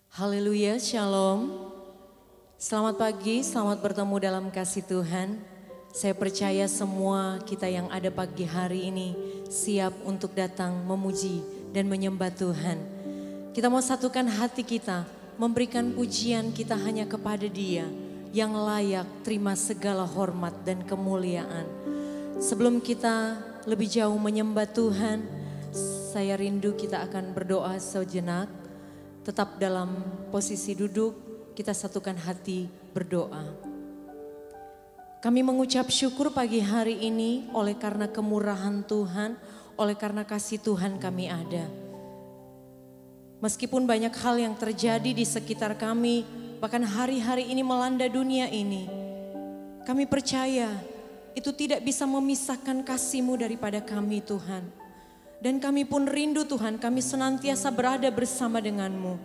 Haleluya, shalom. Selamat pagi, selamat bertemu dalam kasih Tuhan. Saya percaya semua kita yang ada pagi hari ini siap untuk datang memuji dan menyembah Tuhan. Kita mau satukan hati kita, memberikan pujian kita hanya kepada Dia yang layak terima segala hormat dan kemuliaan. Sebelum kita lebih jauh menyembah Tuhan, saya rindu kita akan berdoa sejenak. Tetap dalam posisi duduk, kita satukan hati berdoa. Kami mengucap syukur pagi hari ini oleh karena kemurahan Tuhan, oleh karena kasih Tuhan kami ada. Meskipun banyak hal yang terjadi di sekitar kami, bahkan hari-hari ini melanda dunia ini, kami percaya itu tidak bisa memisahkan kasih-Mu daripada kami Tuhan. Dan kami pun rindu Tuhan, kami senantiasa berada bersama denganmu.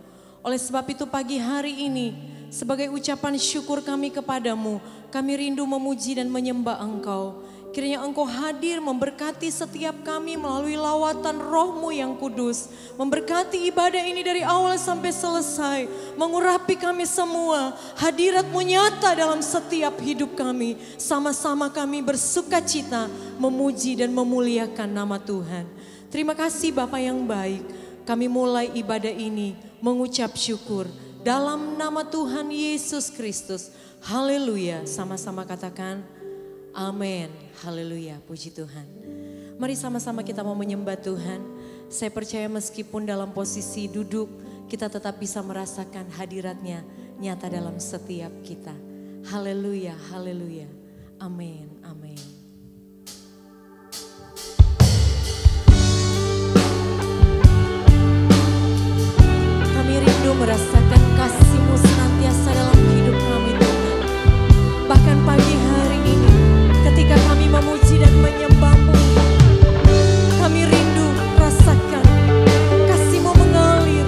Oleh sebab itu pagi hari ini, sebagai ucapan syukur kami kepadamu, kami rindu memuji dan menyembah Engkau. Kiranya Engkau hadir memberkati setiap kami melalui lawatan Roh-Mu yang kudus. Memberkati ibadah ini dari awal sampai selesai. Mengurapi kami semua. Hadirat-Mu nyata dalam setiap hidup kami. Sama-sama kami bersuka cita memuji dan memuliakan nama Tuhan. Terima kasih Bapa yang baik, kami mulai ibadah ini mengucap syukur dalam nama Tuhan Yesus Kristus. Haleluya, sama-sama katakan amin. Haleluya, puji Tuhan. Mari sama-sama kita mau menyembah Tuhan. Saya percaya meskipun dalam posisi duduk, kita tetap bisa merasakan hadirat-Nya nyata dalam setiap kita. Haleluya, haleluya, amin, amin. Merasakan kasih-Mu senantiasa dalam hidup kami Tuhan. Bahkan pagi hari ini ketika kami memuji dan menyembah-Mu, kami rindu rasakan kasih-Mu mengalir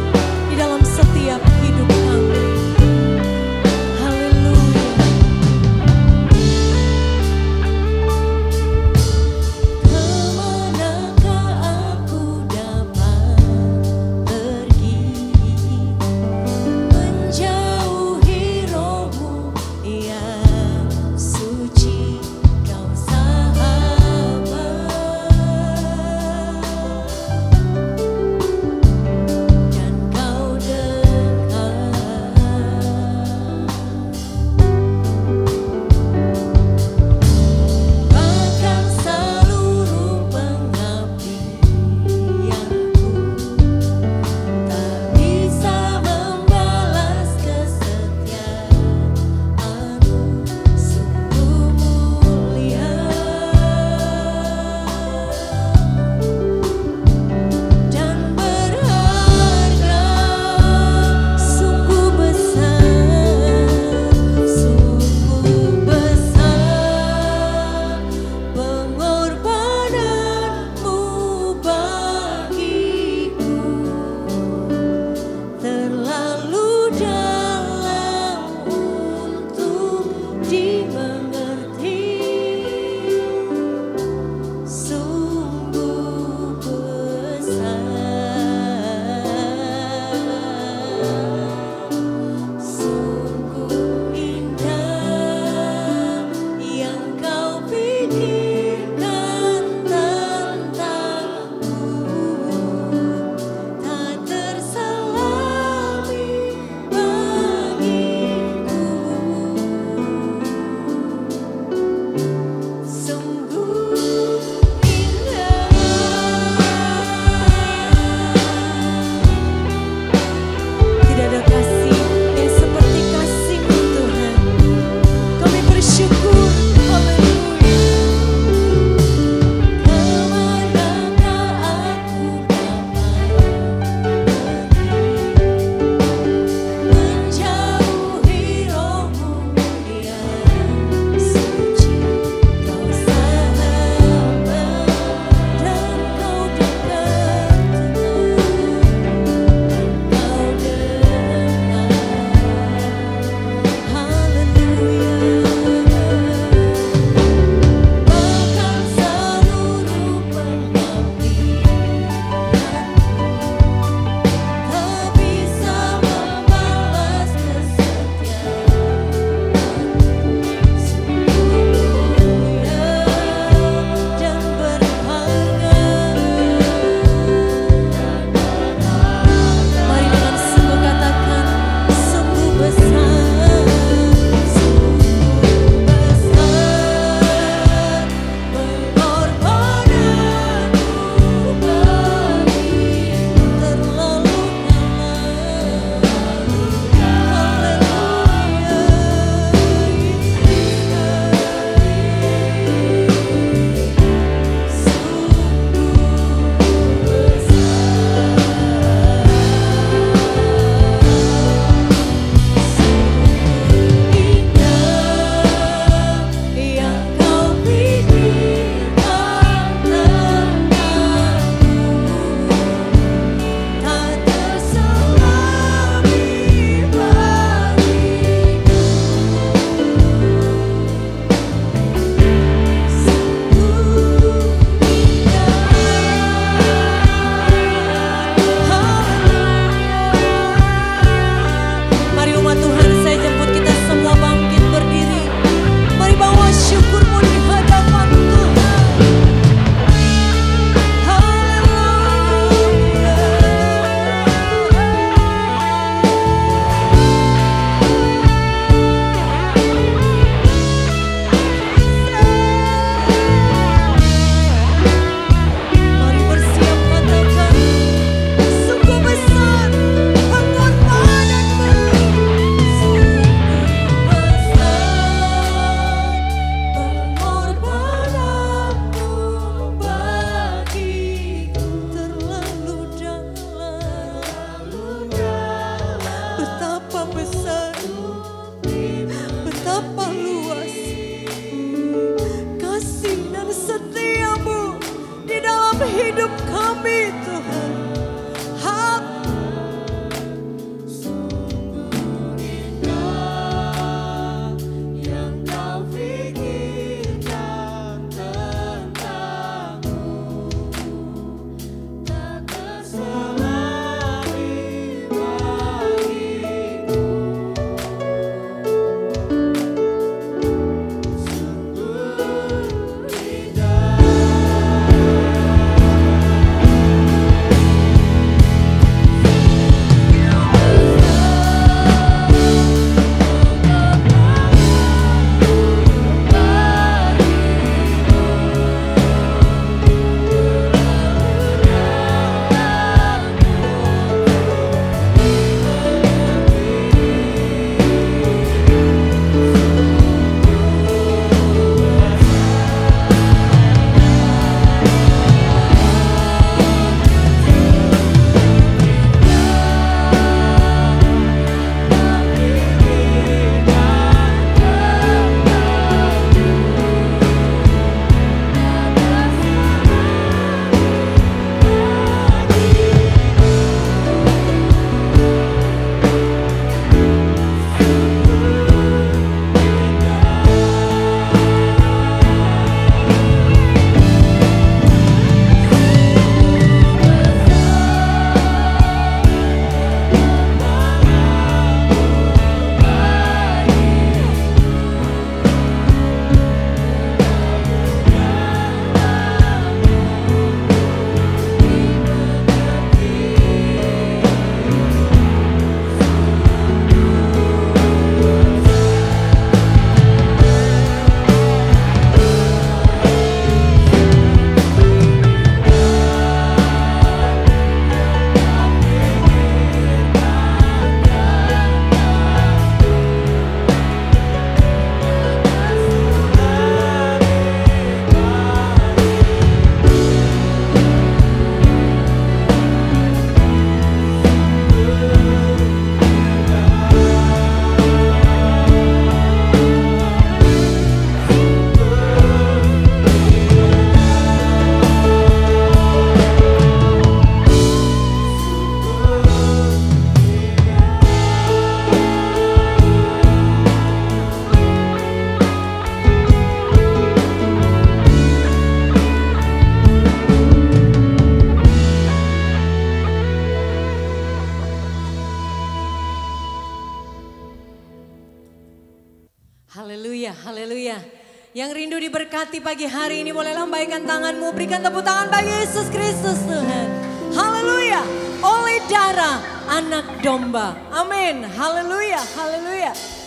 di dalam setiap hidup kami. Haleluya. kami Tuhan. Haleluya, haleluya. Yang rindu diberkati pagi hari ini boleh lambaikan tanganmu, berikan tepuk tangan bagi Yesus Kristus Tuhan. Haleluya, oleh darah anak domba. Amin, haleluya, haleluya. Hallelujah.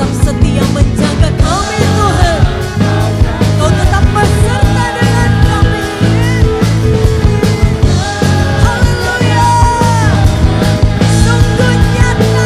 tetap setia menjaga kami Tuhan. Kau tetap beserta dengan kami. Haleluya. Sungguh nyata.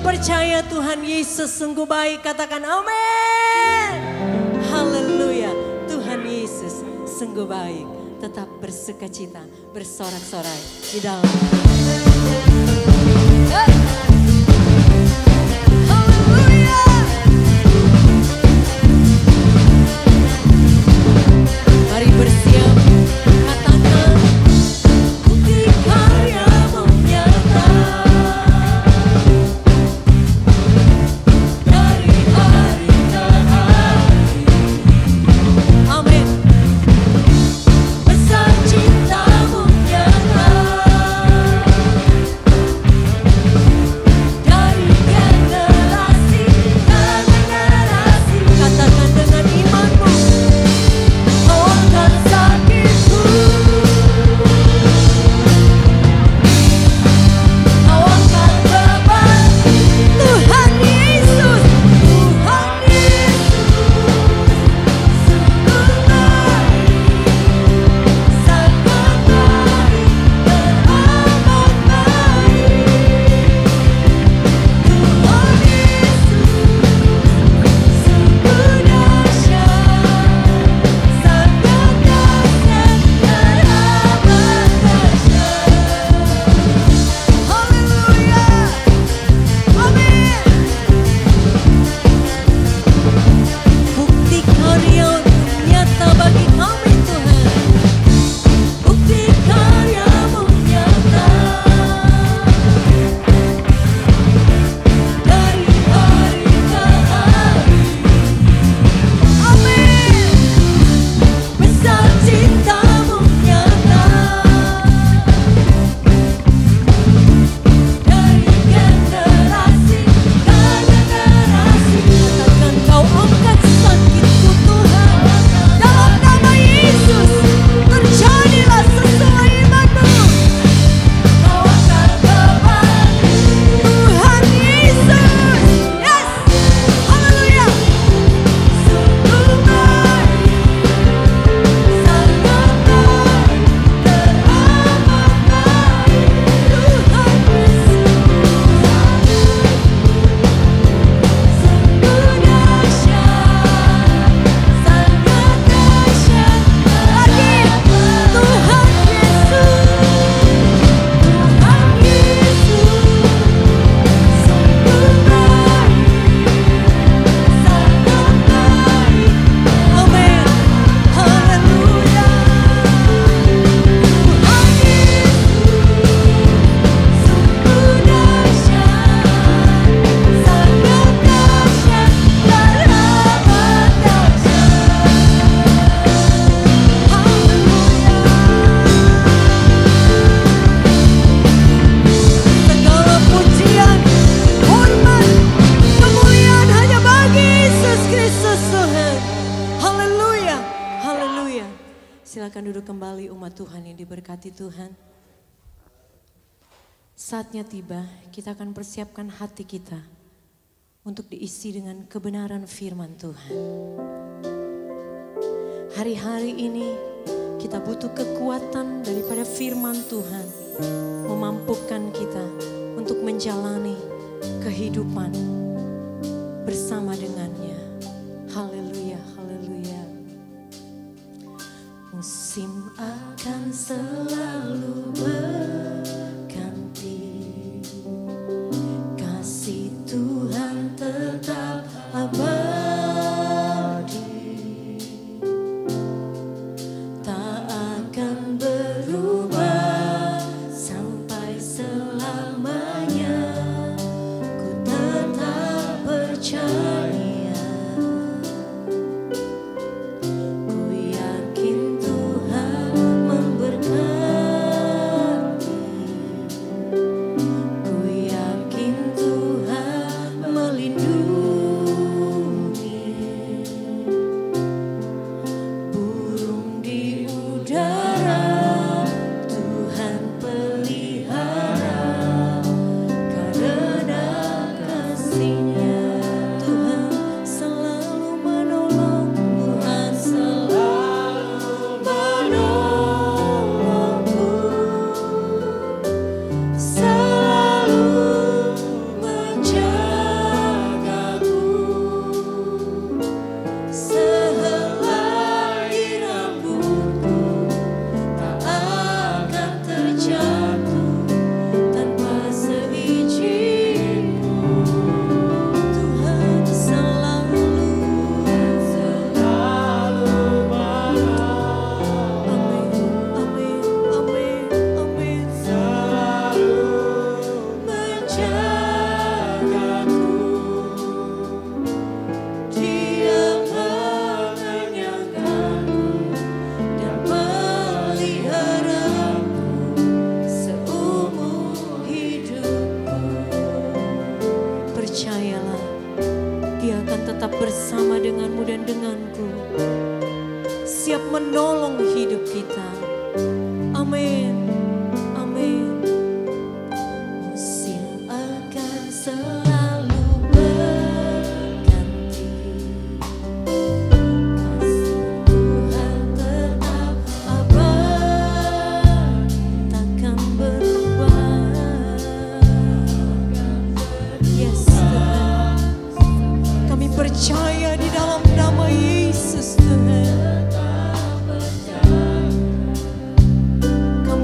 Percaya Tuhan Yesus sungguh baik, katakan amin. Haleluya, Tuhan Yesus sungguh baik. Tetap bersukacita, bersorak-sorai di dalam. Haleluya. Mari bersiap, katakan bukti karya-Mu nyata. Besar cinta-Mu nyata. Tuhan yang diberkati Tuhan. Saatnya tiba, kita akan persiapkan hati kita untuk diisi dengan kebenaran firman Tuhan. Hari-hari ini kita butuh kekuatan daripada firman Tuhan, memampukan kita untuk menjalani kehidupan bersama dengannya. Haleluya, haleluya. Musim akan selalu berganti, kasih Tuhan tetap abadi, tak akan berubah sampai selamanya. Ku tetap percaya, ku yakin Tuhan memberkati, ku yakin Tuhan melindungi. Burung di udara Tuhan pelihara, karena kasih-Nya Tuhan selalu menolong, Tuhan selalu menolongku, selalu menjagaku, sehelai rambutku tak akan terjatuh tanpa seizin-Mu. Tuhan selalu menolong. Amin, amin, amin, amin. Selalu menjagaku, Dia mengenyangkanku dan meliharaku seumur hidupku. Percayalah, Dia akan tetap bersama denganmu dan denganku, siap menolong hidup kita. Amin, amin. Musim akan selalu berganti, kasih Tuhan tetap abadi, takkan berubah. Yes Tuhan, kami percaya di dalam nama Yesus Tuhan. Kami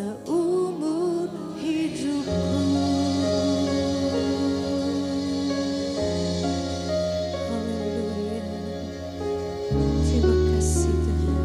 seumur hidupku. Haleluya. Terima kasih Tuhan.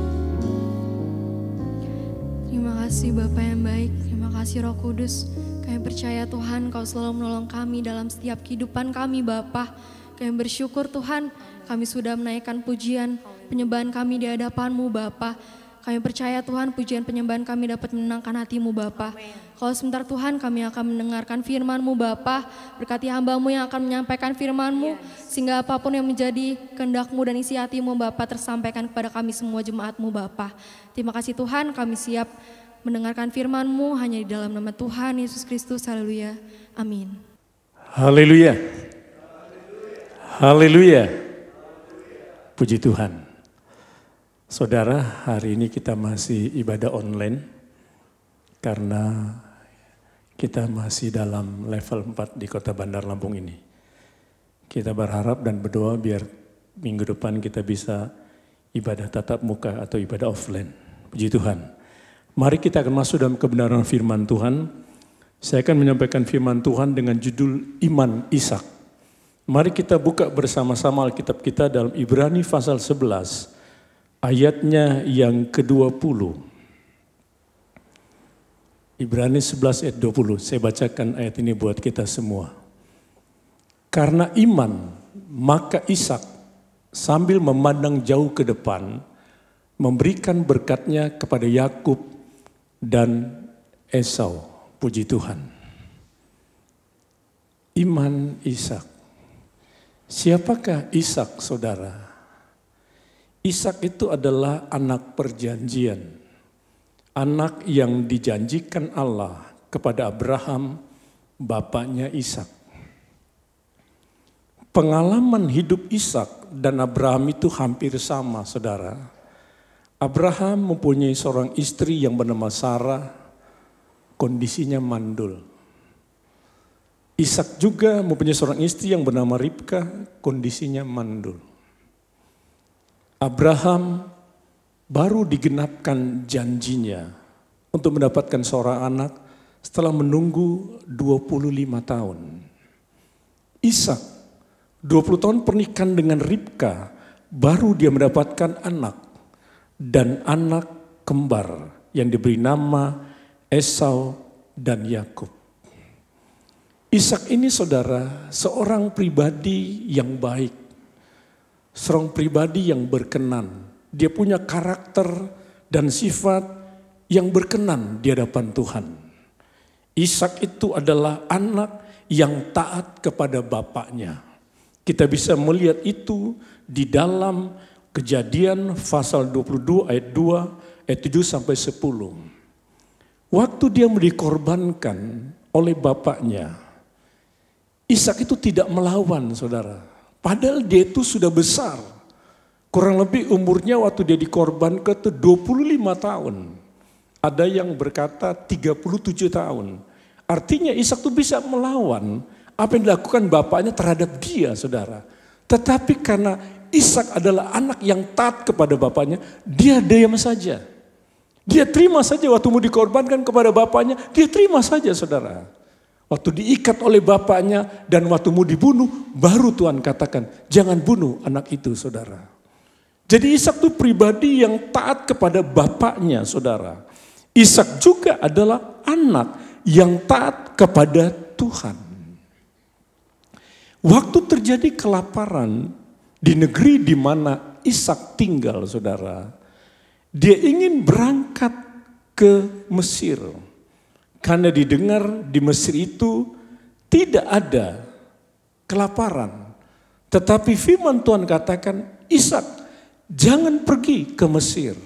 Terima kasih Bapa yang baik, terima kasih Roh Kudus. Kami percaya Tuhan Kau selalu menolong kami dalam setiap kehidupan kami Bapa. Kami bersyukur Tuhan, kami sudah menaikkan pujian penyembahan kami di hadapan-Mu Bapa. Kami percaya Tuhan pujian penyembahan kami dapat menenangkan hati-Mu Bapa. Kalau sebentar Tuhan kami akan mendengarkan firman-Mu Bapa. Berkati hamba-Mu yang akan menyampaikan firman-Mu. Sehingga apapun yang menjadi kehendak-Mu dan isi hati-Mu Bapa tersampaikan kepada kami semua jemaat-Mu Bapa. Terima kasih Tuhan, kami siap mendengarkan firman-Mu hanya di dalam nama Tuhan Yesus Kristus. Haleluya. Amin. Haleluya. Haleluya. Puji Tuhan. Saudara, hari ini kita masih ibadah online karena kita masih dalam level 4 di Kota Bandar Lampung ini. Kita berharap dan berdoa biar minggu depan kita bisa ibadah tatap muka atau ibadah offline. Puji Tuhan. Mari kita akan masuk dalam kebenaran firman Tuhan. Saya akan menyampaikan firman Tuhan dengan judul Iman Ishak. Mari kita buka bersama-sama Alkitab kita dalam Ibrani pasal 11, ayatnya yang ke-20. Ibrani 11 ayat 20, saya bacakan ayat ini buat kita semua. Karena iman, maka Ishak sambil memandang jauh ke depan, memberikan berkatnya kepada Yakub dan Esau. Puji Tuhan. Iman Ishak. Siapakah Ishak, saudara? Ishak itu adalah anak perjanjian. Anak yang dijanjikan Allah kepada Abraham, bapaknya Ishak. Pengalaman hidup Ishak dan Abraham itu hampir sama, saudara. Abraham mempunyai seorang istri yang bernama Sarah, kondisinya mandul. Ishak juga mempunyai seorang istri yang bernama Ribka, kondisinya mandul. Abraham baru digenapkan janjinya untuk mendapatkan seorang anak setelah menunggu 25 tahun. Ishak 20 tahun pernikahan dengan Ribka, baru dia mendapatkan anak dan anak kembar yang diberi nama Esau dan Yakub. Ishak ini, saudara, seorang pribadi yang baik, seorang pribadi yang berkenan. Dia punya karakter dan sifat yang berkenan di hadapan Tuhan. Ishak itu adalah anak yang taat kepada bapaknya. Kita bisa melihat itu di dalam Kejadian pasal 22 ayat 2 ayat 7 sampai 10. Waktu dia mau dikorbankan oleh bapaknya, Ishak itu tidak melawan, saudara. Padahal dia itu sudah besar. Kurang lebih umurnya waktu dia dikorbankan itu 25 tahun. Ada yang berkata 37 tahun. Artinya Ishak itu bisa melawan apa yang dilakukan bapaknya terhadap dia, saudara. Tetapi karena Ishak adalah anak yang taat kepada bapaknya, dia diam saja. Dia terima saja waktu mau dikorbankan kepada bapaknya, dia terima saja, saudara. Waktu diikat oleh bapaknya dan waktu mau dibunuh, baru Tuhan katakan, jangan bunuh anak itu, saudara. Jadi Ishak itu pribadi yang taat kepada bapaknya, saudara. Ishak juga adalah anak yang taat kepada Tuhan. Waktu terjadi kelaparan di negeri di mana Ishak tinggal, saudara, dia ingin berangkat ke Mesir. Karena didengar di Mesir itu tidak ada kelaparan. Tetapi firman Tuhan katakan, Ishak jangan pergi ke Mesir.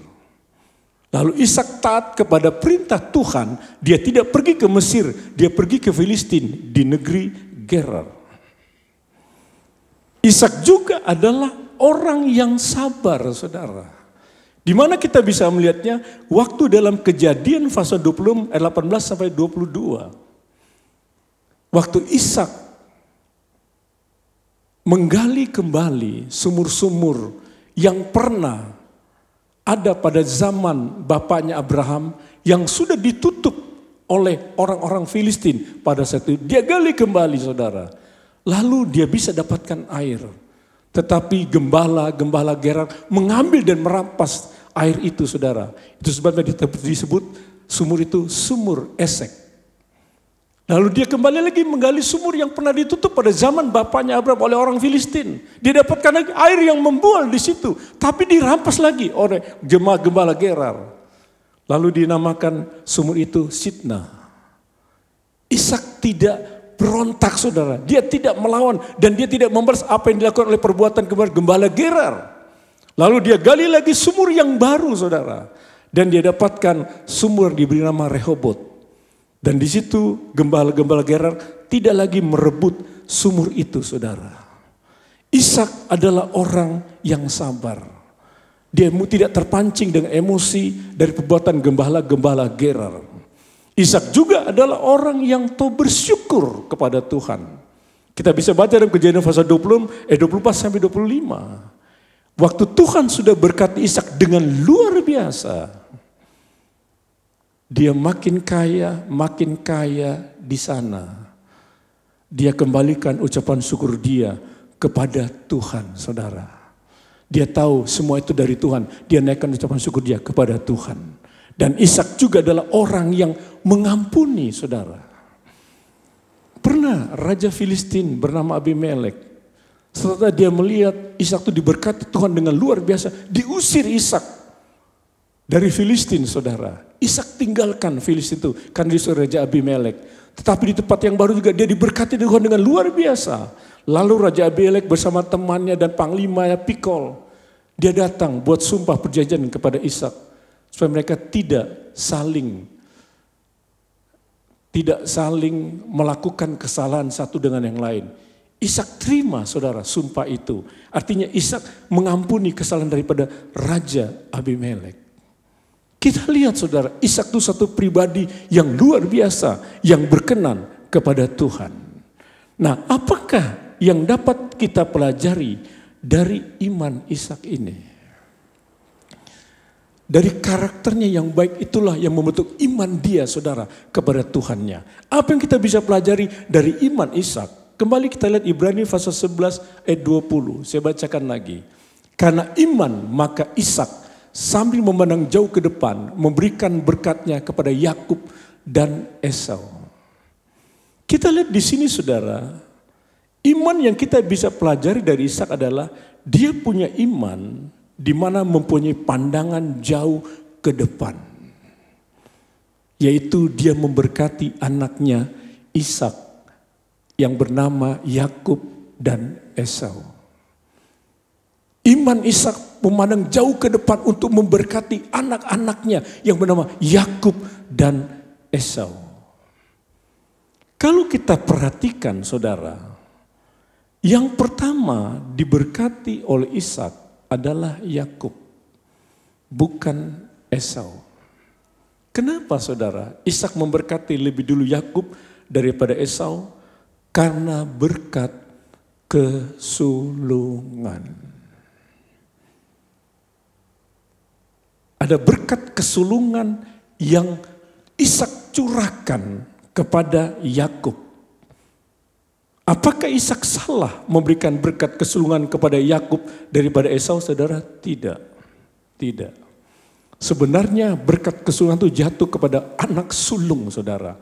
Lalu Ishak taat kepada perintah Tuhan, dia tidak pergi ke Mesir, dia pergi ke Filistin di negeri Gerar. Ishak juga adalah orang yang sabar, saudara. Di mana kita bisa melihatnya waktu dalam Kejadian pasal 20 ayat 18 sampai 22. Waktu Ishak menggali kembali sumur-sumur yang pernah ada pada zaman bapaknya Abraham yang sudah ditutup oleh orang-orang Filistin pada saat itu. Dia gali kembali saudara. Lalu dia bisa dapatkan air. Tetapi gembala Gerar mengambil dan merampas air itu saudara. Itu sebabnya disebut sumur itu sumur Esek. Lalu dia kembali lagi menggali sumur yang pernah ditutup pada zaman bapaknya Abraham oleh orang Filistin. Dia dapatkan lagi air yang membual di situ. Tapi dirampas lagi oleh gembala Gerar. Lalu dinamakan sumur itu Sitna. Ishak tidak berontak saudara. Dia tidak melawan dan dia tidak membalas apa yang dilakukan oleh perbuatan gembala Gerar. Lalu dia gali lagi sumur yang baru saudara. Dan dia dapatkan sumur yang diberi nama Rehobot. Dan di situ gembala Gerar tidak lagi merebut sumur itu saudara. Ishak adalah orang yang sabar. Dia tidak terpancing dengan emosi dari perbuatan gembala Gerar. Ishak juga adalah orang yang tahu bersyukur kepada Tuhan. Kita bisa baca dalam Kejadian pasal 24 sampai 25. Waktu Tuhan sudah berkati Ishak dengan luar biasa. Dia makin kaya di sana. Dia kembalikan ucapan syukur dia kepada Tuhan, saudara. Dia tahu semua itu dari Tuhan. Dia naikkan ucapan syukur dia kepada Tuhan. Dan Ishak juga adalah orang yang mengampuni, saudara. Pernah Raja Filistin bernama Abimelek. Setelah dia melihat Ishak itu diberkati Tuhan dengan luar biasa, diusir Ishak dari Filistin, saudara. Ishak tinggalkan Filistin itu karena disuruh Raja Abimelek. Tetapi di tempat yang baru juga dia diberkati Tuhan dengan luar biasa. Lalu Raja Abimelek bersama temannya dan panglimanya Pikol, dia datang buat sumpah perjanjian kepada Ishak supaya mereka tidak saling melakukan kesalahan satu dengan yang lain. Ishak terima saudara sumpah itu. Artinya Ishak mengampuni kesalahan daripada Raja Abimelek. Kita lihat saudara, Ishak itu satu pribadi yang luar biasa, yang berkenan kepada Tuhan. Nah, apakah yang dapat kita pelajari dari iman Ishak ini? Dari karakternya yang baik itulah yang membentuk iman dia saudara kepada Tuhannya. Apa yang kita bisa pelajari dari iman Ishak? Kembali kita lihat Ibrani pasal 11 ayat 20. Saya bacakan lagi. Karena iman maka Ishak sambil memandang jauh ke depan, memberikan berkatnya kepada Yakub dan Esau. Kita lihat di sini saudara, iman yang kita bisa pelajari dari Ishak adalah dia punya iman di mana mempunyai pandangan jauh ke depan. Yaitu dia memberkati anaknya Ishak yang bernama Yakub dan Esau. Iman Ishak memandang jauh ke depan untuk memberkati anak-anaknya yang bernama Yakub dan Esau. Kalau kita perhatikan saudara, yang pertama diberkati oleh Ishak adalah Yakub, bukan Esau. Kenapa saudara? Ishak memberkati lebih dulu Yakub daripada Esau karena berkat kesulungan. Ada berkat kesulungan yang Ishak curahkan kepada Yakub. Apakah Ishak salah memberikan berkat kesulungan kepada Yakub daripada Esau, saudara? Tidak. Tidak. Sebenarnya berkat kesulungan itu jatuh kepada anak sulung, saudara.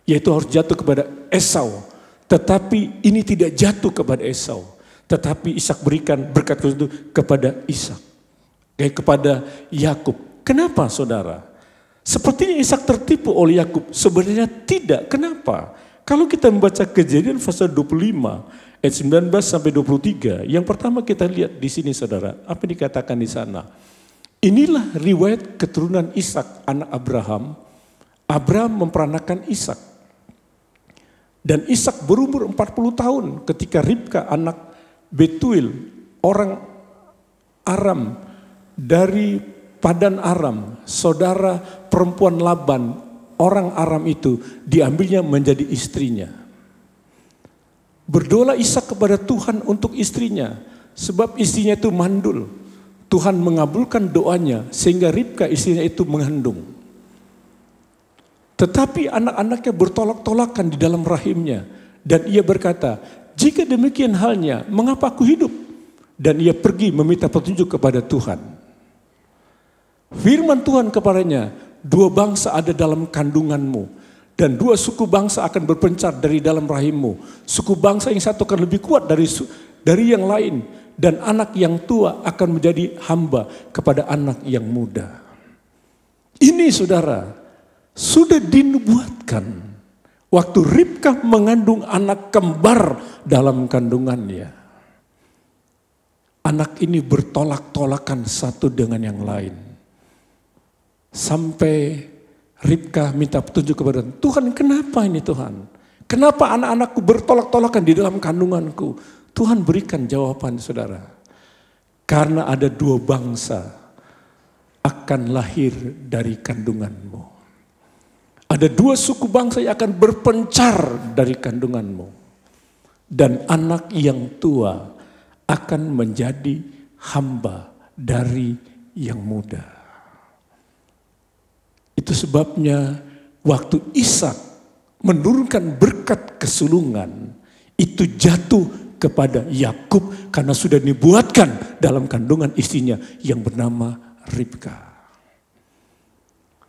Yaitu harus jatuh kepada Esau. Tetapi ini tidak jatuh kepada Esau. Tetapi Ishak berikan berkat kesulungan itu kepada Ishak. Kepada Yakub. Kenapa saudara? Sepertinya Ishak tertipu oleh Yakub. Sebenarnya tidak. Kenapa? Kalau kita membaca Kejadian pasal 25 ayat 19 sampai 23, yang pertama kita lihat di sini saudara, apa dikatakan di sana? Inilah riwayat keturunan Ishak anak Abraham. Abraham memperanakan Ishak. Dan Ishak berumur 40 tahun ketika Ribka anak Betuel, orang Aram, dari Padan Aram, saudara perempuan Laban, orang Aram itu diambilnya menjadi istrinya. Berdoa Ishak kepada Tuhan untuk istrinya, sebab istrinya itu mandul. Tuhan mengabulkan doanya sehingga Ribka istrinya itu mengandung. Tetapi anak-anaknya bertolak-tolakan di dalam rahimnya. Dan ia berkata, jika demikian halnya, mengapa aku hidup? Dan ia pergi meminta petunjuk kepada Tuhan. Firman Tuhan kepadanya, 2 bangsa ada dalam kandunganmu. Dan 2 suku bangsa akan berpencar dari dalam rahimmu. Suku bangsa yang satu akan lebih kuat dari yang lain. Dan anak yang tua akan menjadi hamba kepada anak yang muda. Ini saudara, sudah dinubuatkan waktu Ribkah mengandung anak kembar dalam kandungannya. Anak ini bertolak-tolakan satu dengan yang lain. Sampai Ribkah minta petunjuk kepada Tuhan, kenapa ini Tuhan? Kenapa anak-anakku bertolak-tolakan di dalam kandunganku? Tuhan berikan jawaban saudara. Karena ada 2 bangsa akan lahir dari kandunganmu. Ada 2 suku bangsa yang akan berpencar dari kandunganmu. Dan anak yang tua akan menjadi hamba dari yang muda. Itu sebabnya waktu Ishak menurunkan berkat kesulungan, itu jatuh kepada Yakub karena sudah dibuatkan dalam kandungan istrinya yang bernama Ribkah.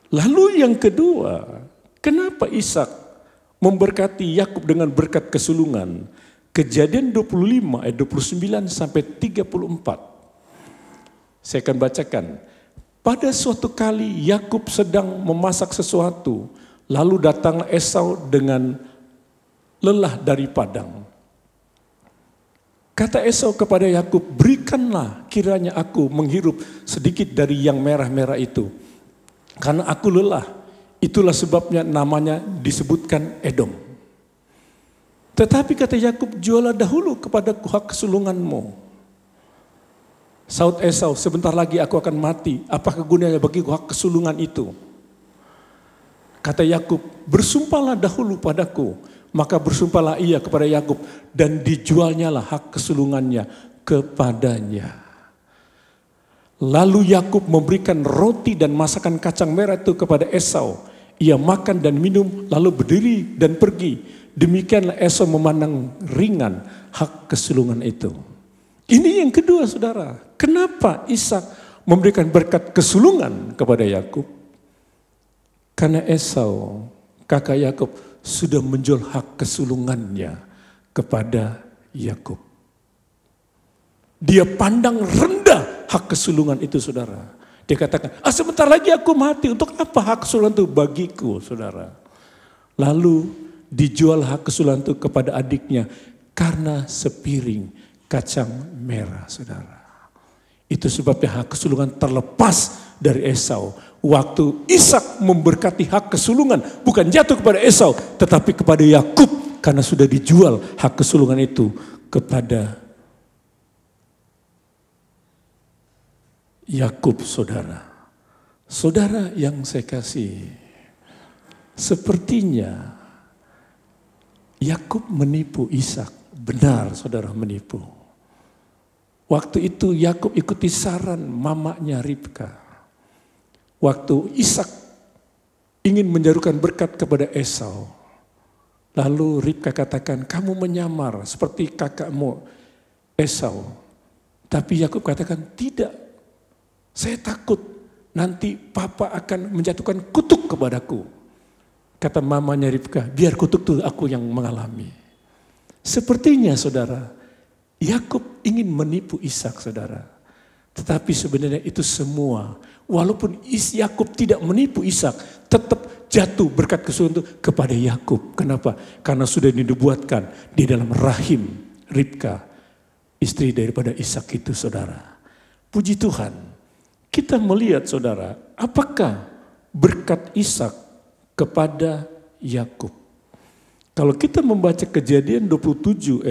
Lalu yang kedua, kenapa Ishak memberkati Yakub dengan berkat kesulungan? Kejadian 25 ayat 29 sampai 34. Saya akan bacakan. Pada suatu kali Yakub sedang memasak sesuatu, lalu datang Esau dengan lelah dari padang. Kata Esau kepada Yakub, berikanlah kiranya aku menghirup sedikit dari yang merah-merah itu. Karena aku lelah. Itulah sebabnya namanya disebutkan Edom. Tetapi kata Yakub, jualah dahulu kepadaku hak kesulunganmu. Saud Esau, sebentar lagi aku akan mati. Apakah gunanya bagiku hak kesulungan itu? Kata Yakub, bersumpahlah dahulu padaku. Maka bersumpahlah ia kepada Yakub dan dijualnyalah hak kesulungannya kepadanya. Lalu Yakub memberikan roti dan masakan kacang merah itu kepada Esau. Ia makan dan minum lalu berdiri dan pergi. Demikianlah Esau memandang ringan hak kesulungan itu. Ini yang kedua saudara. Kenapa Ishak memberikan berkat kesulungan kepada Yakub? Karena Esau, kakak Yakub, sudah menjual hak kesulungannya kepada Yakub. Dia pandang rendah hak kesulungan itu saudara. Dia katakan, sebentar lagi aku mati, untuk apa hak kesulungan itu bagiku saudara. Lalu dijual hak kesulungan itu kepada adiknya karena sepiring kacang merah saudara. Itu sebabnya hak kesulungan terlepas dari Esau. Waktu Ishak memberkati hak kesulungan bukan jatuh kepada Esau tetapi kepada Yakub karena sudah dijual hak kesulungan itu kepada Yakub saudara. Saudara yang saya kasih, sepertinya Yakub menipu Ishak. Benar saudara, menipu. Waktu itu Yakub ikuti saran mamanya Ribkah. Waktu Ishak ingin menjaruhkan berkat kepada Esau. Lalu Ribkah katakan, kamu menyamar seperti kakakmu Esau. Tapi Yakub katakan, tidak. Saya takut nanti papa akan menjatuhkan kutuk kepadaku. Kata mamanya Ribkah, biar kutuk itu aku yang mengalami. Sepertinya saudara, Yakub ingin menipu Ishak saudara. Tetapi sebenarnya itu semua, walaupun Yakub tidak menipu Ishak, tetap jatuh berkat kesulungan itu kepada Yakub. Kenapa? Karena sudah dinubuatkan di dalam rahim Ribkah, istri daripada Ishak itu saudara. Puji Tuhan, kita melihat saudara, apakah berkat Ishak kepada Yakub. Kalau kita membaca Kejadian 27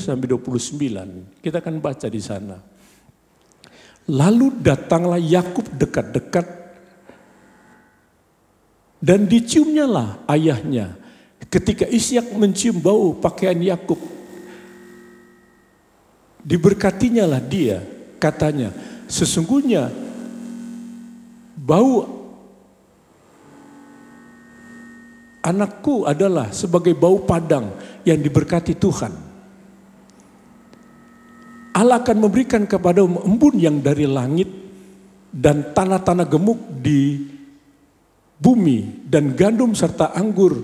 sampai 29, kita akan baca di sana. Lalu datanglah Yakub dekat-dekat dan diciumnyalah ayahnya. Ketika Ishak mencium bau pakaian Yakub, diberkatinyalah dia, katanya, sesungguhnya bau anakku adalah sebagai bau padang yang diberkati Tuhan. Allah akan memberikan kepadamu embun yang dari langit dan tanah-tanah gemuk di bumi dan gandum serta anggur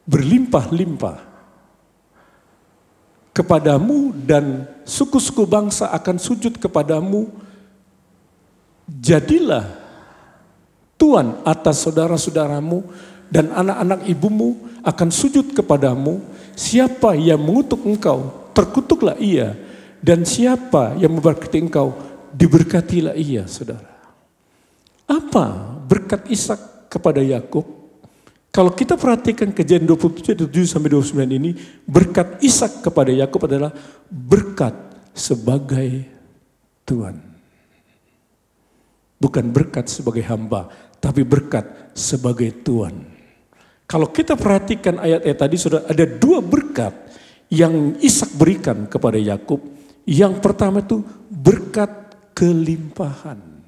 berlimpah-limpah. Kepadamu dan suku-suku bangsa akan sujud kepadamu. Jadilah Tuhan atas saudara-saudaramu dan anak-anak ibumu akan sujud kepadamu. Siapa yang mengutuk engkau, terkutuklah ia. Dan siapa yang memberkati engkau, diberkatilah ia, saudara. Apa berkat Ishak kepada Yakub? Kalau kita perhatikan Kejadian 27-29 ini, berkat Ishak kepada Yakub adalah berkat sebagai Tuhan. Bukan berkat sebagai hamba, tapi berkat sebagai Tuhan. Kalau kita perhatikan ayat-ayat tadi, sudah ada dua berkat yang Ishak berikan kepada Yakub. Yang pertama itu berkat kelimpahan.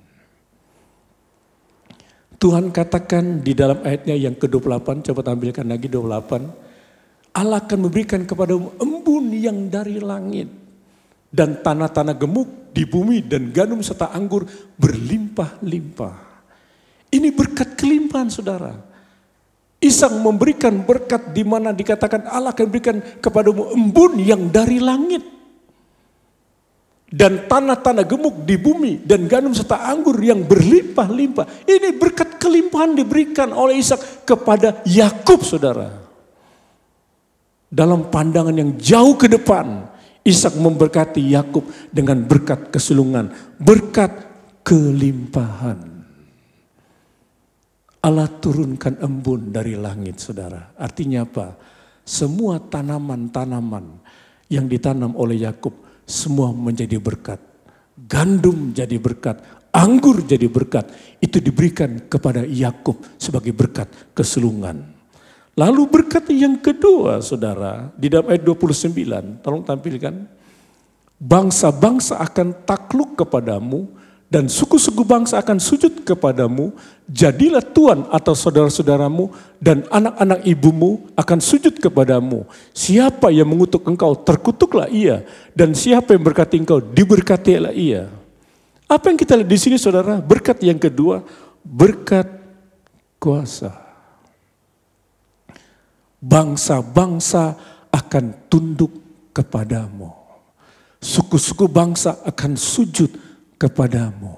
Tuhan katakan di dalam ayatnya yang ke-28, coba tampilkan lagi 28. Allah akan memberikan kepadamu embun yang dari langit dan tanah-tanah gemuk di bumi dan gandum serta anggur berlimpah-limpah. Ini berkat kelimpahan, saudara. Ishak memberikan berkat di mana dikatakan Allah akan berikan kepadamu embun yang dari langit. Dan tanah-tanah gemuk di bumi dan gandum serta anggur yang berlimpah-limpah. Ini berkat kelimpahan diberikan oleh Ishak kepada Yakub, saudara. Dalam pandangan yang jauh ke depan, Ishak memberkati Yakub dengan berkat kesulungan, berkat kelimpahan. Allah turunkan embun dari langit, saudara. Artinya apa? Semua tanaman-tanaman yang ditanam oleh Yakub semua menjadi berkat. Gandum jadi berkat, anggur jadi berkat. Itu diberikan kepada Yakub sebagai berkat kesulungan. Lalu berkat yang kedua, saudara, di dalam ayat 29, tolong tampilkan. Bangsa-bangsa akan takluk kepadamu dan suku-suku bangsa akan sujud kepadamu. Jadilah Tuhan atau saudara-saudaramu dan anak-anak ibumu akan sujud kepadamu. Siapa yang mengutuk engkau, terkutuklah ia. Dan siapa yang berkati engkau, diberkatilah ia. Apa yang kita lihat di sini, saudara? Berkat yang kedua, berkat kuasa. Bangsa-bangsa akan tunduk kepadamu. Suku-suku bangsa akan sujud kepadamu.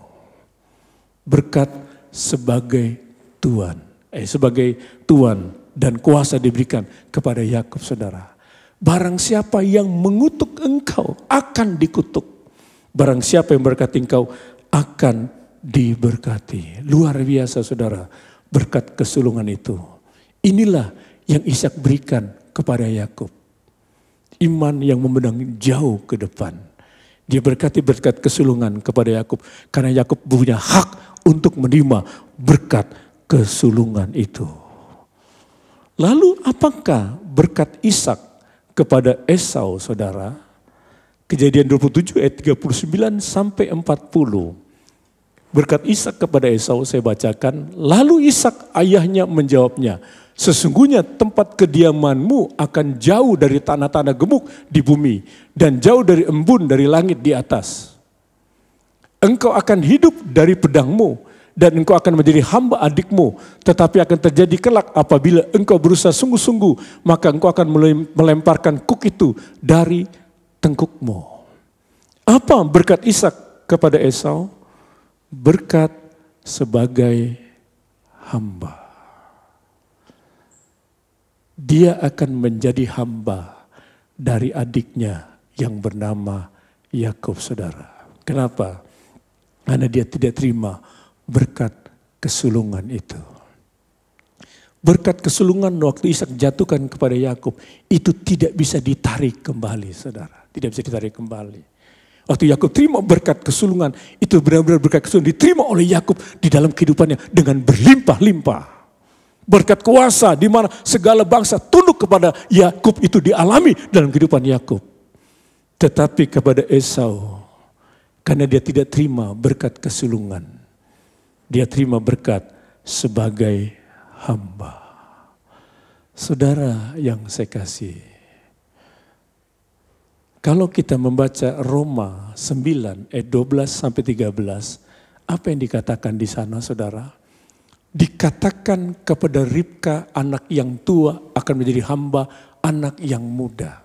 Berkat sebagai Tuhan. Sebagai Tuhan dan kuasa diberikan kepada Yakub, saudara. Barang siapa yang mengutuk engkau akan dikutuk. Barang siapa yang berkati engkau akan diberkati. Luar biasa, saudara, berkat kesulungan itu. Inilah yang Ishak berikan kepada Yakub. Iman yang memandang jauh ke depan. Dia berkati berkat kesulungan kepada Yakub karena Yakub punya hak untuk menerima berkat kesulungan itu. Lalu apakah berkat Ishak kepada Esau, saudara? Kejadian 27 ayat 39 sampai 40. Berkat Ishak kepada Esau saya bacakan. Lalu Ishak ayahnya menjawabnya, sesungguhnya tempat kediamanmu akan jauh dari tanah-tanah gemuk di bumi dan jauh dari embun dari langit di atas. Engkau akan hidup dari pedangmu dan engkau akan menjadi hamba adikmu. Tetapi akan terjadi kelak apabila engkau berusaha sungguh-sungguh, maka engkau akan melemparkan kuk itu dari tengkukmu. Apa berkat Ishak kepada Esau? Berkat sebagai hamba. Dia akan menjadi hamba dari adiknya yang bernama Yakub, saudara. Kenapa? Karena dia tidak terima berkat kesulungan itu. Berkat kesulungan waktu Ishak jatuhkan kepada Yakub itu tidak bisa ditarik kembali, saudara. Tidak bisa ditarik kembali. Waktu Yakub terima berkat kesulungan, itu benar-benar berkat kesulungan diterima oleh Yakub di dalam kehidupannya dengan berlimpah-limpah. Berkat kuasa di mana segala bangsa tunduk kepada Yakub itu dialami dalam kehidupan Yakub. Tetapi kepada Esau, karena dia tidak terima berkat kesulungan, dia terima berkat sebagai hamba. Saudara yang saya kasih, kalau kita membaca Roma 9 ayat 12 sampai 13, apa yang dikatakan di sana saudara? Dikatakan kepada Ribka anak yang tua akan menjadi hamba anak yang muda.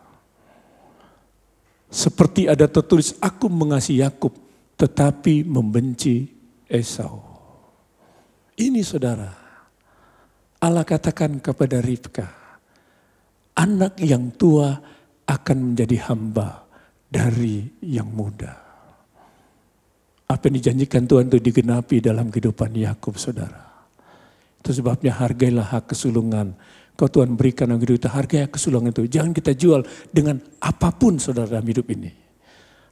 Seperti ada tertulis, aku mengasihi Yakub tetapi membenci Esau. Ini saudara, Allah katakan kepada Ribka, anak yang tua akan menjadi hamba dari yang muda. Apa yang dijanjikan Tuhan itu digenapi dalam kehidupan Yakub saudara. Itu sebabnya hargailah hak kesulungan. Kau Tuhan berikan yang hidup itu, hargai hak kesulungan itu. Jangan kita jual dengan apapun saudara dalam hidup ini.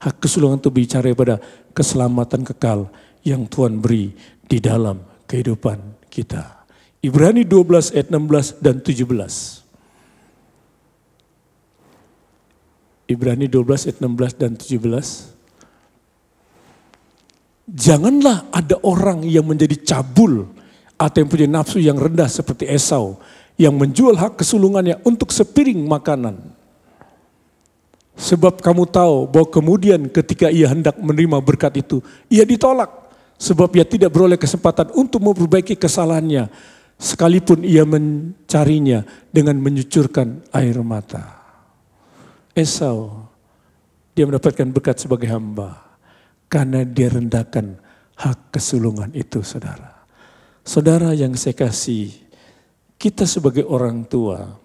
Hak kesulungan itu bicara pada keselamatan kekal yang Tuhan beri di dalam kehidupan kita. Ibrani 12 ayat 16 dan 17. Ibrani 12 ayat 16 dan 17. Janganlah ada orang yang menjadi cabul atau yang punya nafsu yang rendah seperti Esau, yang menjual hak kesulungannya untuk sepiring makanan. Sebab kamu tahu bahwa kemudian ketika ia hendak menerima berkat itu, ia ditolak. Sebab ia tidak beroleh kesempatan untuk memperbaiki kesalahannya, sekalipun ia mencarinya dengan menyucurkan air mata. Esau, dia mendapatkan berkat sebagai hamba karena dia rendahkan hak kesulungan itu saudara. Saudara yang saya kasih, kita sebagai orang tua,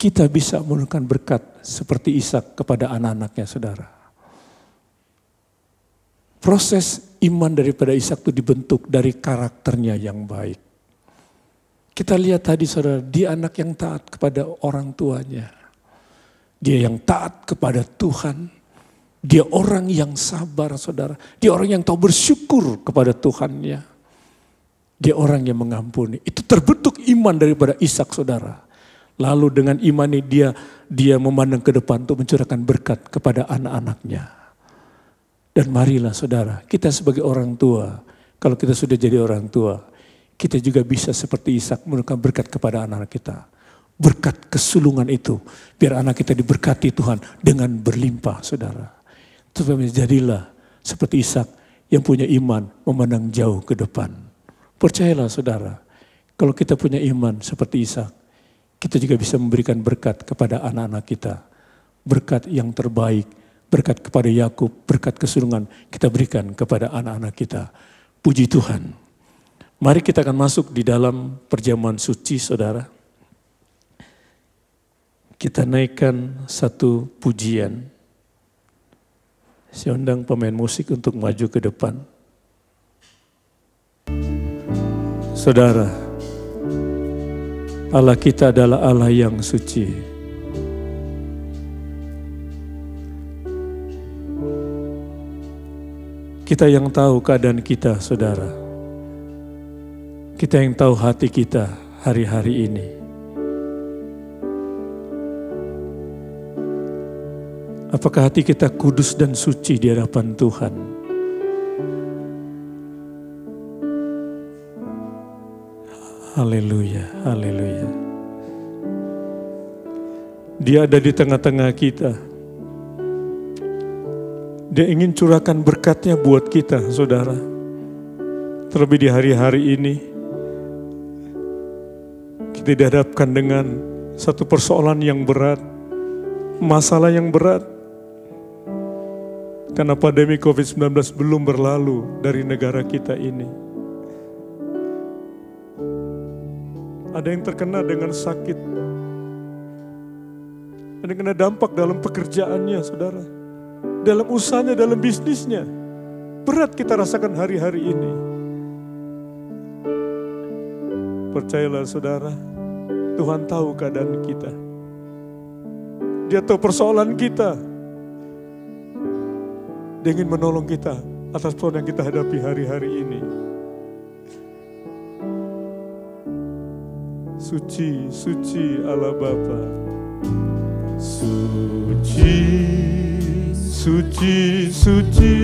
kita bisa menurunkan berkat seperti Ishak kepada anak-anaknya saudara. Proses iman daripada Ishak itu dibentuk dari karakternya yang baik. Kita lihat tadi saudara, dia anak yang taat kepada orang tuanya. Dia yang taat kepada Tuhan. Dia orang yang sabar saudara. Dia orang yang tahu bersyukur kepada Tuhannya. Dia orang yang mengampuni. Itu terbentuk iman daripada Ishak saudara. Lalu dengan iman ini dia memandang ke depan untuk mencurahkan berkat kepada anak-anaknya. Dan marilah saudara, kita sebagai orang tua, kalau kita sudah jadi orang tua, kita juga bisa seperti Ishak memberikan berkat kepada anak-anak kita. Berkat kesulungan itu, biar anak kita diberkati Tuhan dengan berlimpah saudara. Supaya jadilah seperti Ishak yang punya iman memandang jauh ke depan. Percayalah saudara, kalau kita punya iman seperti Ishak, kita juga bisa memberikan berkat kepada anak-anak kita. Berkat yang terbaik, berkat kepada Yakub, berkat kesulungan kita berikan kepada anak-anak kita. Puji Tuhan. Mari kita akan masuk di dalam perjamuan suci saudara. Kita naikkan satu pujian. Saya undang pemain musik untuk maju ke depan. Saudara, Allah kita adalah Allah yang suci. Kita yang tahu keadaan kita, saudara. Kita yang tahu hati kita hari-hari ini. Apakah hati kita kudus dan suci di hadapan Tuhan? Haleluya, haleluya. Dia ada di tengah-tengah kita. Dia ingin curahkan berkatnya buat kita, saudara. Terlebih di hari-hari ini, kita dihadapkan dengan satu persoalan yang berat, masalah yang berat. Karena pandemi COVID-19 belum berlalu dari negara kita ini. Ada yang terkena dengan sakit. Ada yang kena dampak dalam pekerjaannya, saudara. Dalam usahanya, dalam bisnisnya. Berat kita rasakan hari-hari ini. Percayalah saudara, Tuhan tahu keadaan kita. Dia tahu persoalan kita. Dia ingin menolong kita atas persoalan yang kita hadapi hari-hari ini. Suci, suci Allah Bapa. Suci, suci, suci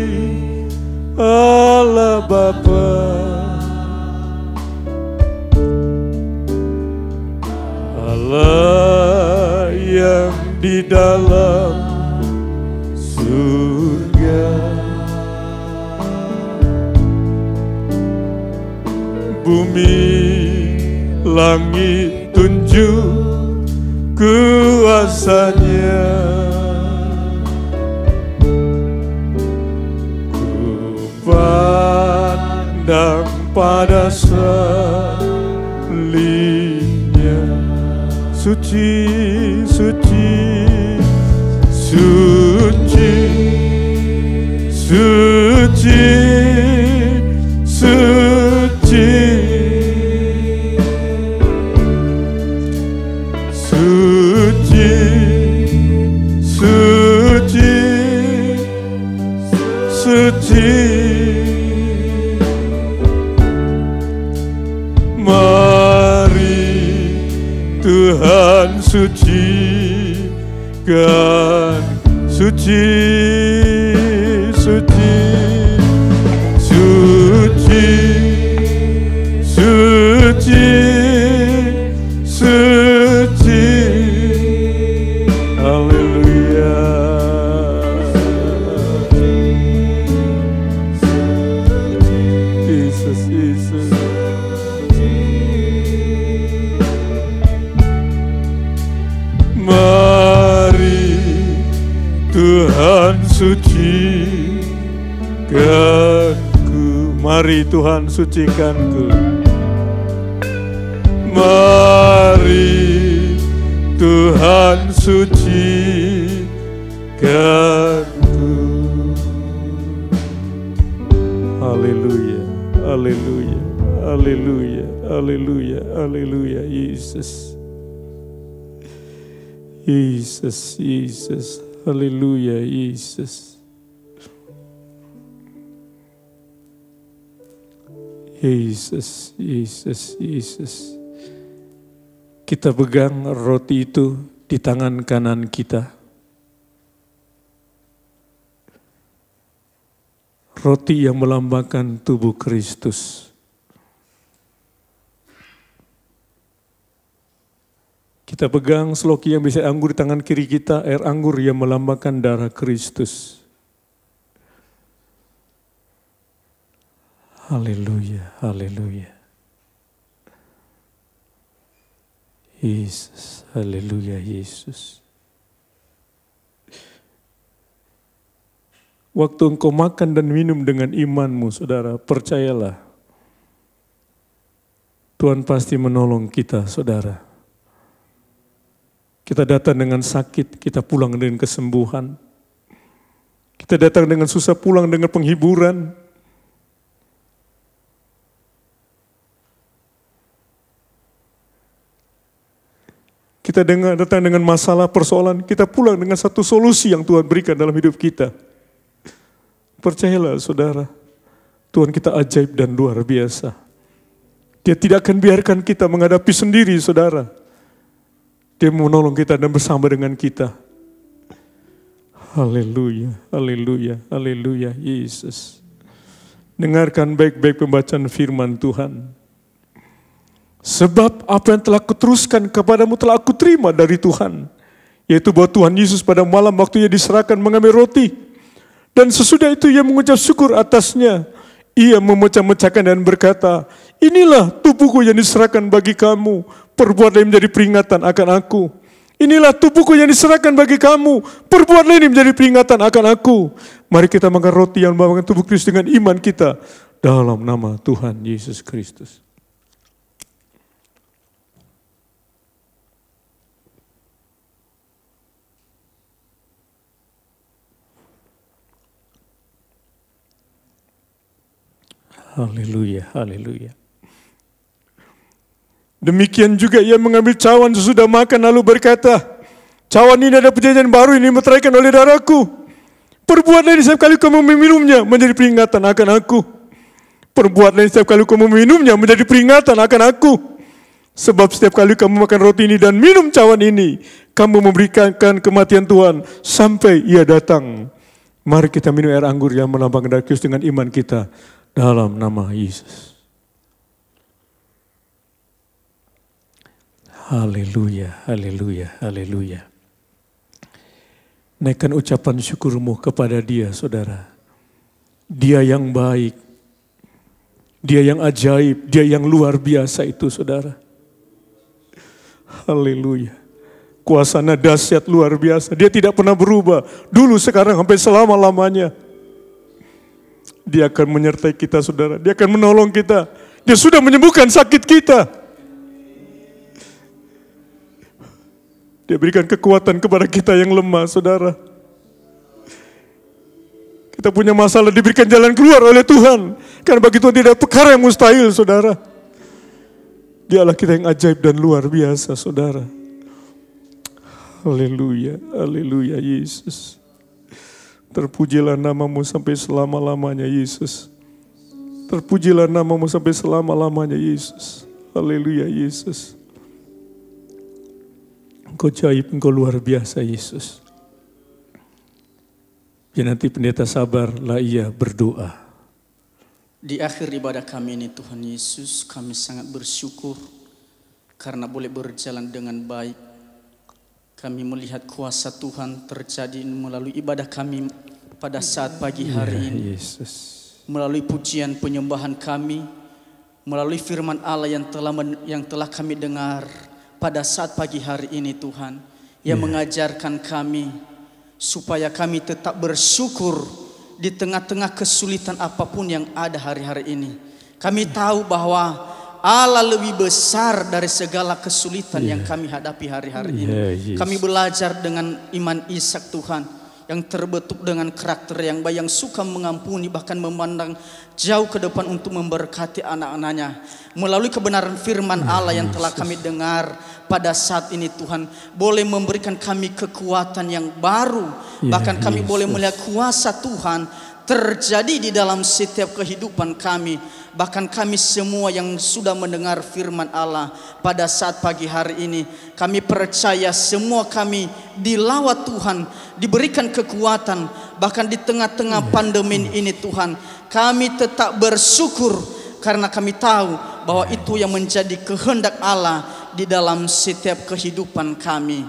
Allah Bapa. Allah yang di dalam surga, bumi langit tunjuk kuasanya. Ku pandang pada salibnya, suci, suci, suci, suci, suci, suci, suci, suci. Mari Tuhan sucikan, suci, suci, suci, suci, suci. Haleluya. Yesus, Yesus. Mari Tuhan sucikanku, mari Tuhan sucikanku. Mari Tuhan sucikanku. Haleluya, haleluya, haleluya, haleluya, haleluya. Yesus, Yesus, Yesus, haleluya, Yesus. Yesus, Yesus, Yesus. Kita pegang roti itu di tangan kanan kita. Roti yang melambangkan tubuh Kristus. Kita pegang seloki yang bisa anggur di tangan kiri kita, air anggur yang melambangkan darah Kristus. Haleluya, haleluya. Yesus, haleluya, Yesus. Waktu engkau makan dan minum dengan imanmu, saudara, percayalah. Tuhan pasti menolong kita, saudara. Kita datang dengan sakit, kita pulang dengan kesembuhan. Kita datang dengan susah, pulang dengan penghiburan. Kita datang dengan masalah, persoalan, kita pulang dengan satu solusi yang Tuhan berikan dalam hidup kita. Percayalah saudara, Tuhan kita ajaib dan luar biasa. Dia tidak akan biarkan kita menghadapi sendiri, saudara. Dia menolong kita dan bersama dengan kita. Haleluya, haleluya, haleluya, Yesus. Dengarkan baik-baik pembacaan firman Tuhan. Sebab apa yang telah kuteruskan kepadamu telah aku terima dari Tuhan. Yaitu bahwa Tuhan Yesus pada malam waktu ia diserahkan mengambil roti. Dan sesudah itu ia mengucap syukur atasnya. Ia memecah-mecahkan dan berkata, inilah tubuhku yang diserahkan bagi kamu. Perbuatlah menjadi peringatan akan aku. Inilah tubuhku yang diserahkan bagi kamu. Perbuatlah ini menjadi peringatan akan aku. Mari kita makan roti yang melambangkan tubuh Kristus dengan iman kita. Dalam nama Tuhan Yesus Kristus. Haleluya, haleluya. Demikian juga ia mengambil cawan sesudah makan lalu berkata, cawan ini ada perjanjian baru ini meteraikan oleh darahku. Perbuatlah ini setiap kali kamu meminumnya menjadi peringatan akan aku. Perbuatlah ini setiap kali kamu meminumnya menjadi peringatan akan aku. Sebab setiap kali kamu makan roti ini dan minum cawan ini, kamu memberikan kematian Tuhan sampai ia datang. Mari kita minum air anggur yang melambangkan darah Kristus dengan iman kita. Dalam nama Yesus. Haleluya, haleluya, haleluya. Naikkan ucapan syukurmu kepada Dia, saudara. Dia yang baik, Dia yang ajaib, Dia yang luar biasa itu, saudara. Haleluya. Kuasanya dahsyat luar biasa. Dia tidak pernah berubah. Dulu, sekarang, sampai selama-lamanya. Dia akan menyertai kita, saudara. Dia akan menolong kita. Dia sudah menyembuhkan sakit kita. Dia berikan kekuatan kepada kita yang lemah, saudara. Kita punya masalah, diberikan jalan keluar oleh Tuhan. Karena bagi Tuhan tidak perkara yang mustahil, saudara. Dialah kita yang ajaib dan luar biasa, saudara. Haleluya, haleluya Yesus. Terpujilah namamu sampai selama-lamanya, Yesus. Terpujilah namamu sampai selama-lamanya, Yesus. Haleluya, Yesus. Engkau ajaib, engkau luar biasa, Yesus. Biar nanti pendeta sabarlah ia berdoa. Di akhir ibadah kami ini Tuhan Yesus, kami sangat bersyukur karena boleh berjalan dengan baik. Kami melihat kuasa Tuhan terjadi melalui ibadah kami pada saat pagi hari ini. Yesus. Melalui pujian penyembahan kami, melalui firman Allah yang telah kami dengar pada saat pagi hari ini Tuhan, yang mengajarkan kami supaya kami tetap bersyukur di tengah-tengah kesulitan apapun yang ada hari-hari ini. Kami tahu bahwa Allah lebih besar dari segala kesulitan yang kami hadapi hari-hari ini. Kami belajar dengan iman Ishak Tuhan, yang terbentuk dengan karakter yang baik, yang suka mengampuni, bahkan memandang jauh ke depan untuk memberkati anak-anaknya. Melalui kebenaran firman Allah yang telah kami dengar pada saat ini Tuhan, boleh memberikan kami kekuatan yang baru. Bahkan kami boleh melihat kuasa Tuhan terjadi di dalam setiap kehidupan kami. Bahkan kami semua yang sudah mendengar firman Allah pada saat pagi hari ini, kami percaya semua kami dilawat Tuhan, diberikan kekuatan. Bahkan di tengah-tengah pandemi ini Tuhan, kami tetap bersyukur karena kami tahu bahwa itu yang menjadi kehendak Allah di dalam setiap kehidupan kami.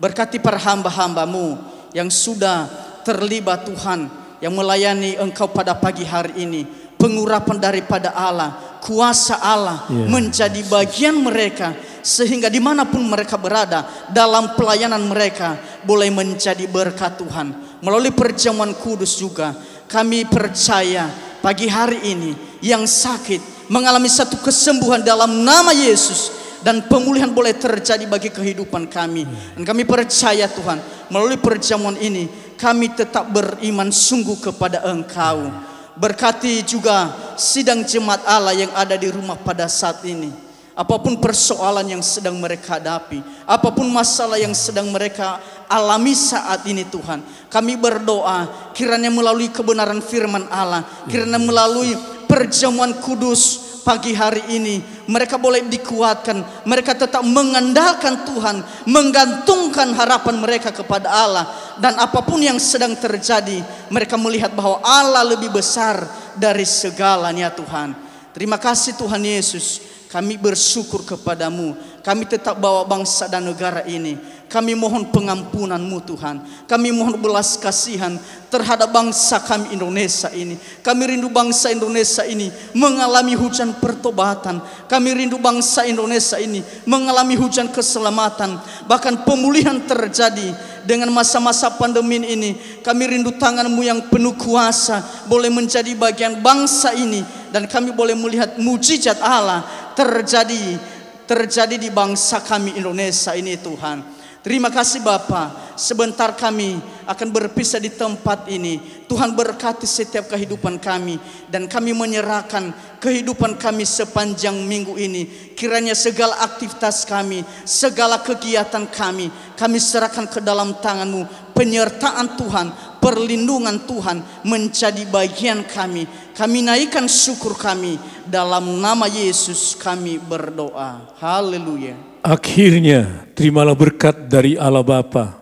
Berkati para hamba-hambamu yang sudah terlibat Tuhan, yang melayani Engkau pada pagi hari ini. Pengurapan daripada Allah, kuasa Allah menjadi bagian mereka, sehingga dimanapun mereka berada dalam pelayanan mereka boleh menjadi berkat Tuhan. Melalui perjamuan kudus juga kami percaya pagi hari ini yang sakit mengalami satu kesembuhan dalam nama Yesus, dan pemulihan boleh terjadi bagi kehidupan kami. Dan kami percaya Tuhan, melalui perjamuan ini kami tetap beriman sungguh kepada Engkau. Berkati juga sidang jemaat Allah yang ada di rumah pada saat ini. Apapun persoalan yang sedang mereka hadapi, apapun masalah yang sedang mereka alami saat ini Tuhan, kami berdoa kiranya melalui kebenaran firman Allah, kiranya melalui perjamuan kudus pagi hari ini mereka boleh dikuatkan, mereka tetap mengandalkan Tuhan, menggantungkan harapan mereka kepada Allah. Dan apapun yang sedang terjadi, mereka melihat bahwa Allah lebih besar dari segalanya Tuhan. Terima kasih Tuhan Yesus, kami bersyukur kepadamu. Kami tetap bawa bangsa dan negara ini. Kami mohon pengampunan-Mu Tuhan. Kami mohon belas kasihan terhadap bangsa kami Indonesia ini. Kami rindu bangsa Indonesia ini mengalami hujan pertobatan. Kami rindu bangsa Indonesia ini mengalami hujan keselamatan. Bahkan pemulihan terjadi dengan masa-masa pandemi ini. Kami rindu tangan-Mu yang penuh kuasa boleh menjadi bagian bangsa ini. Dan kami boleh melihat mujizat Allah terjadi di bangsa kami Indonesia ini Tuhan. Terima kasih Bapa. Sebentar kami akan berpisah di tempat ini. Tuhan berkati setiap kehidupan kami, dan kami menyerahkan kehidupan kami sepanjang minggu ini. Kiranya segala aktivitas kami, segala kegiatan kami serahkan ke dalam tangan-Mu. Penyertaan Tuhan, perlindungan Tuhan menjadi bagian kami. Kami naikkan syukur kami, dalam nama Yesus kami berdoa. Haleluya. Akhirnya terimalah berkat dari Allah Bapa,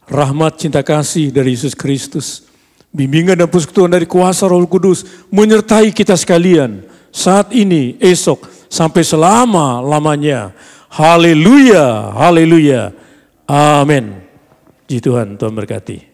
rahmat cinta kasih dari Yesus Kristus, bimbingan dan persekutuan dari kuasa Roh Kudus menyertai kita sekalian saat ini, esok, sampai selama-lamanya. Haleluya, haleluya. Amin. Puji Tuhan, Tuhan berkati.